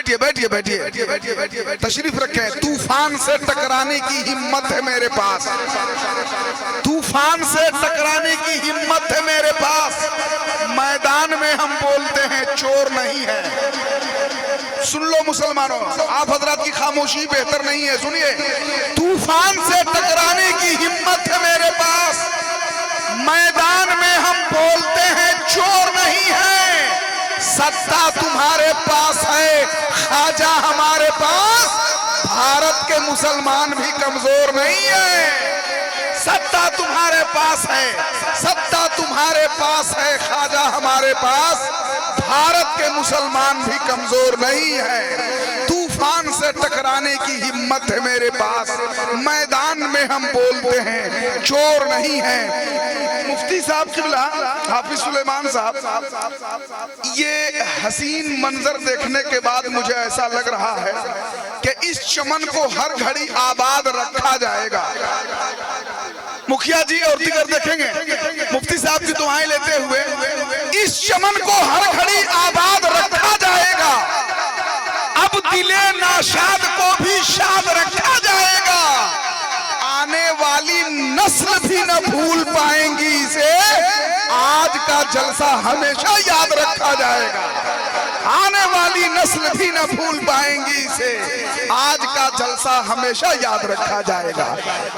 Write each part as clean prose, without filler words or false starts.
बैठिए बैठिए बैठिए, तशरीफ रखें। तूफान से टकराने की हिम्मत है मेरे पास, तूफान से टकराने की हिम्मत है मेरे पास। मैदान में हम बोलते हैं चोर नहीं है। सुन लो मुसलमानों, आप हजरात की खामोशी बेहतर नहीं है, सुनिए। तूफान से टकराने की हिम्मत है मेरे पास, मैदान में हम बोलते हैं चोर नहीं है। सत्ता तुम्हारे पास है, ख्वाजा हमारे पास। भारत के मुसलमान भी कमजोर नहीं है। सत्ता तुम्हारे पास है, सत्ता तुम्हारे पास है, ख्वाजा हमारे पास। भारत के मुसलमान भी कमजोर नहीं है। तूफान से टकराने की हिम्मत है मेरे पास, मैदान में हम बोलते हैं चोर नहीं है। मुफ्ती साहब किबला हाफिज सुलेमान साहब, ये हसीन मंजर देखने के बाद मुझे ऐसा लग रहा है कि इस चमन को हर घड़ी आबाद रखा जाएगा। मुखिया जी और दिगर देखेंगे मुफ्ती साहब की दुआएं लेते हुए, इस चमन को हर घड़ी आबाद रखा जाएगा। अब दिले नाशाद को भी शाद रखा जाएगा। आने वाली नस्ल भी न भूल पाएंगी इसे, आज का जलसा हमेशा याद रखा जाएगा। आने वाली नस्ल भी न भूल पाएंगी इसे, आज का जलसा हमेशा याद रखा जाएगा।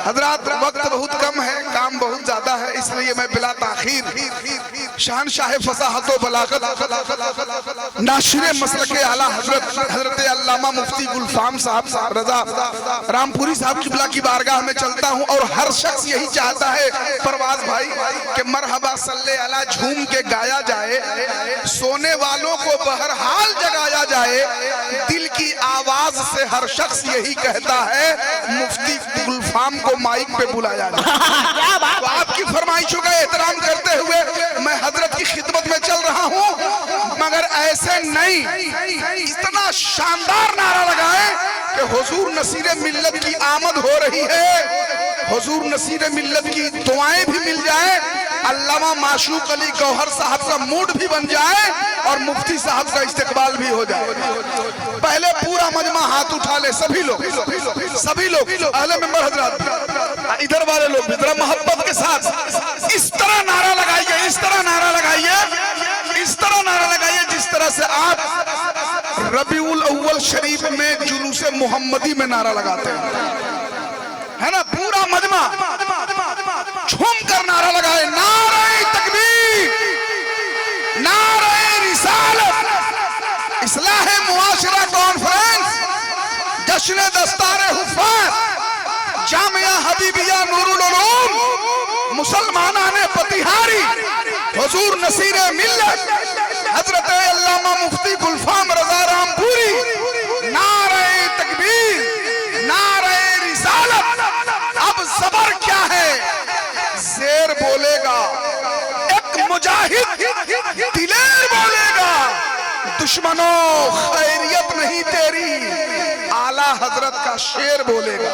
हजरात, वक्त बहुत कम है, काम बहुत ज्यादा है, इसलिए मैं बिला ताखीर शहनशाह फसाहत व बलागत नाशिर मसलक आला हजरत अल्लामा मुफ्ती गुलफाम साहब रजा रामपुरी साहब किबला की बारगाह में चलता हूँ। और हर शख्स यही चाहता है परवाज भाई कि मरहबा सल्ले अला झूम के गाया जाए, सोने वालों को बहरहाल जगाया जाए। दिल की आवाज से हर शख्स यही कहता है मुफ्ती गुलफाम को माइक पे बुलाया जाए। तो आपकी फरमाइशों का एहतराम करते हुए मैं हजरत की खिदमत में चल रहा हूँ, मगर ऐसे नहीं, इतना शानदार नारा लगाए कि हुजूर नसीर मिल्लत की आमद हो रही है, हुजूर नसीर मिल्लत की दुआएं भी मिल जाए, अल्लामा माशूक अली गौहर साहब का मूड भी बन जाए और मुफ्ती साहब का इस्तेकबाल भी हो जाए। पहले पूरा मजमा हाथ उठा ले, सभी लोग अहले मेंबर हजरात, इधर वाले लोग भी जरा मोहब्बत के साथ इस तरह नारा लगाइए, इस तरह नारा लगाइए, इस तरह नारा लगाइए जिस तरह से आप रबीउल अव्वल शरीफ में जुलूसे मोहम्मदी में नारा लगाते हैं, है ना। पूरा मजमा झूम कर नारा लगाए, नारे तकबीर, नारे रिसालत, इस्लाह मुआशरा कॉन्फ्रेंस, जश्न दस्तारे हुफ़ाज़, जामिया हबीबिया नूरुल उलूम, मुसलमानाने पतिहारी, हुजूर नसीर मिल्लत हजरत अल्लामा मुफ्ती गुलफाम रजा रामपुरी, नारे तकबीर, नारे रिसालत। अब जबर क्या है, शेर बोलेगा, एक मुजाहिद दिलेर बोलेगा, दुश्मनों खैरियत नहीं तेरी, आला हजरत का शेर बोलेगा।